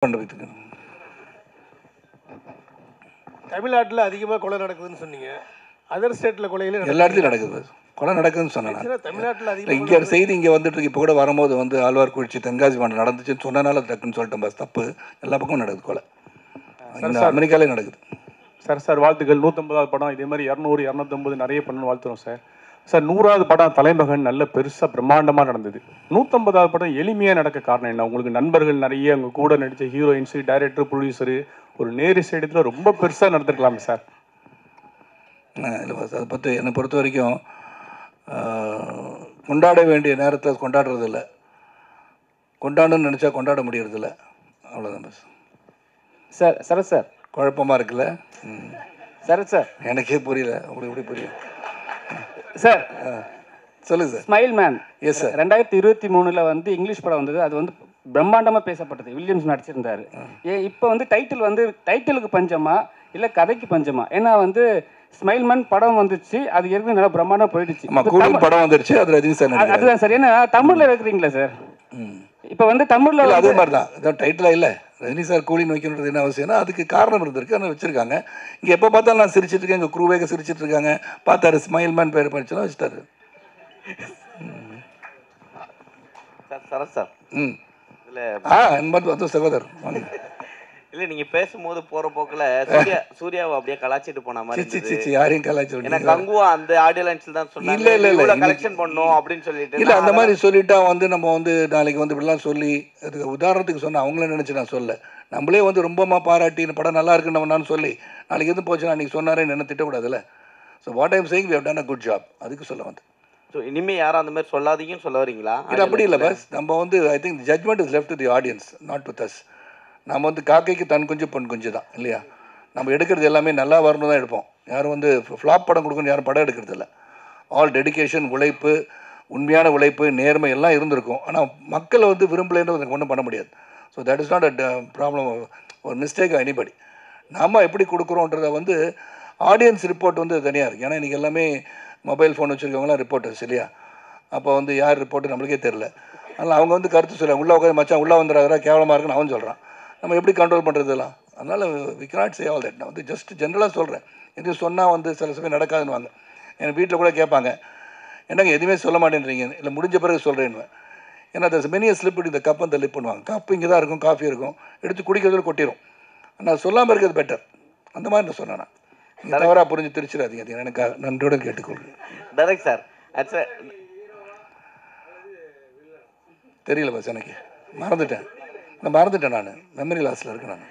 பண்ணுறதுக்கு தமிழ்நாட்டில் அதிகமாக கொலை நடக்குதுன்னு சொன்னீங்க. அதர் ஸ்டேட்டில் கொலையில் எல்லா இடத்துலையும் நடக்குது. கொலை நடக்குதுன்னு சொன்னேன். தமிழ்நாட்டில் அதிகம் இங்கே செய்தி இங்கே வந்துட்டு இருக்கு. இப்போ கூட வரும்போது வந்து ஆழ்வார்குறிச்சி தென்காசி மாவட்டம் நடந்துச்சுன்னு சொன்னனால டக்குன்னு சொல்லிட்டேன். பஸ் தப்பு. எல்லா பக்கமும் நடக்குது கொலை. அமெரிக்காலே நடக்குது. சார் வாழ்த்துக்கள். 150வது படம் இதே மாதிரி 200 250 நிறைய பண்ணணும் வாழ்த்துறோம் சார். சார் 100வது படம் தலைமகன் நல்ல பெருசாக பிரம்மாண்டமாக நடந்தது. 150வது படம் எளிமையாக நடக்க காரணம் என்ன? உங்களுக்கு நண்பர்கள் நிறைய, உங்கள் கூட நடித்த ஹீரோயின்ஸு, டைரக்டர், ப்ரொடியூசரு ஒரு நேரு சைடத்தில் ரொம்ப பெருசாக நடந்துருக்கலாமே சார். இல்லை பஸ், அதை பற்றி என்னை பொறுத்த வரைக்கும் கொண்டாட வேண்டிய நேரத்தில் கொண்டாடுறதில்ல, கொண்டாடணும்னு நினச்சா கொண்டாட முடியறதில்ல. அவ்வளோதான் பஸ். சார் சரத் சார் குழப்பமாக இருக்குல்ல? சரத் சார் எனக்கே புரியல. அப்படி எப்படி புரியும் சார்? சொல்லுங்க sir. Smile man. Yes sir. 2023 வந்து இங்கிலீஷ் படம் வந்தது. அது வந்து பிரம்மாண்டமாக பேசப்பட்டது. வில்லியம்ஸ் நடிச்சிருந்தாரு. இப்போ வந்து டைட்டிலுக்கு பஞ்சமா இல்லை கதைக்கு பஞ்சமா? ஏன்னா வந்து ஸ்மைல் மேன் படம் வந்துச்சு, அது ஏற்கனவே நல்லா பிரம்மாண்டம் போயிடுச்சு. படம் வந்துருச்சு, அது ரஜினி சார். அதுதான் சார். ஏன்னா தமிழில் இருக்கிறீங்களா சார்? இப்போ வந்து தமிழில் அதே மாதிரி தான். அதான் டைட்டிலாக இல்லை, ரஜினி சார் கூலின்னு வைக்கணுன்றது என்ன அவசியம்னா அதுக்கு காரணம் இருந்திருக்கு, அதை வச்சுருக்காங்க. இங்கே எப்போ பார்த்தாலும் நான் சிரிச்சிட்டு இருக்கேன், எங்கள் குரூவேக சிரிச்சிட்டு இருக்காங்க. பார்த்தாரு ஸ்மைல் மேன் பேர் படிச்சுலாம் வச்சுட்டாரு. Sir Sarath sir. இதில் சகோதரர் இல்லை, நீங்கள் பேசும்போது போகிற போக்கில் சூர்யாவை அப்படியே கலாச்சிட்டு போன மாதிரி. யாரையும் கலாச்சி ஏன்னா கங்குவா அந்த ஆடியோ லைன்ஸில் தான் சொன்னாங்க, இல்லை கலெக்ஷன் பண்ணோம் அப்படின்னு சொல்லிட்டு. இல்லை, அந்த மாதிரி சொல்லிட்டா வந்து நம்ம வந்து நாளைக்கு வந்து இப்படிலாம் சொல்லி, அதுக்கு உதாரணத்துக்கு சொன்ன அவங்கள நினச்சி நான் சொல்ல, நம்மளே வந்து ரொம்பமா பாராட்டி இந்த படம் நல்லா இருக்குன்னு நம்ம நான் சொல்லி நாளைக்கு எதுவும் போச்சுன்னா அன்றைக்கி சொன்னாரேன்னு என்ன திட்டக்கூடாதுல்ல. So what I'm saying we have done a good job, அதுக்கு சொல்ல வந்து. ஸோ இனிமேல் யாரும் அந்த மாதிரி சொல்லாதீங்கன்னு சொல்ல வரீங்களா? இது அப்படி இல்லை பஸ். நம்ம வந்து I think judgement is left to the audience, not with us. நம்ம வந்து காக்கைக்கு தன் குஞ்சு பொன் குஞ்சு தான் இல்லையா? நம்ம எடுக்கிறது எல்லாமே நல்லா வரணும் தான் எடுப்போம். யாரும் வந்து ஃப்ளாப் படம் கொடுக்கணும் யாரும் படம் எடுக்கிறது இல்லை. ஆல் டெடிக்கேஷன், உழைப்பு, உண்மையான உழைப்பு, நேர்மை எல்லாம் இருந்திருக்கும். ஆனால் மக்களை வந்து விரும்பலைன்னு ஒன்றும் பண்ண முடியாது. So that is not a problem, ஒரு மிஸ்டேக் எனிபடி. நாம் எப்படி கொடுக்குறோன்றதை வந்து ஆடியன்ஸ் ரிப்போர்ட் வந்து தனியாக இருக்குது. ஏன்னா இன்றைக்கி எல்லாமே மொபைல் ஃபோன் வச்சுருக்கவங்களாம் ரிப்போர்ட்டர்ஸ் இல்லையா? அப்போ வந்து யார் ரிப்போர்ட்டு நம்மளுக்கே தெரில. அதனால் அவங்க வந்து கருத்து சொல்லுவாங்க, உள்ளே உட்காந்து மச்சான் உள்ளே வந்துடுறாரா கேவலமாக இருக்குன்னு அவன் சொல்கிறான். நம்ம எப்படி கண்ட்ரோல் பண்ணுறதுலாம்? அதனால் we cannot say all that. நான் வந்து ஜஸ்ட் ஜென்ரலாக சொல்கிறேன். எதுவும் சொன்னால் வந்து சில சமயம் நடக்காதுன்னுவாங்க. என் வீட்டில் கூட கேட்பாங்க, என்னங்க எதுவுமே சொல்ல மாட்டேன்றீங்க, இல்லை முடிஞ்ச பிறகு சொல்கிறேன்னு. ஏன்னா அது மெனியை ஸ்லிப் இந்த கப் அந்த லிப் பண்ணுவாங்க. கப்பு இங்கே தான் இருக்கும், காஃபி இருக்கும், எடுத்து குடிக்கிறதுல கொட்டிடும். ஆனால் சொல்லாமல் இருக்கிறது பெட்டர். அந்த மாதிரி நான் சொன்னேன். நீங்கள் தவறாக புரிஞ்சு திருச்சிடாதீங்க. அது எனக்கு நன்றியோடு கேட்டுக்கொள்கிறேன். Direct sir. தெரியல பஸ், எனக்கு மறந்துட்டேன். நான் மெமரி லாஸில் இருக்கேன் நான்.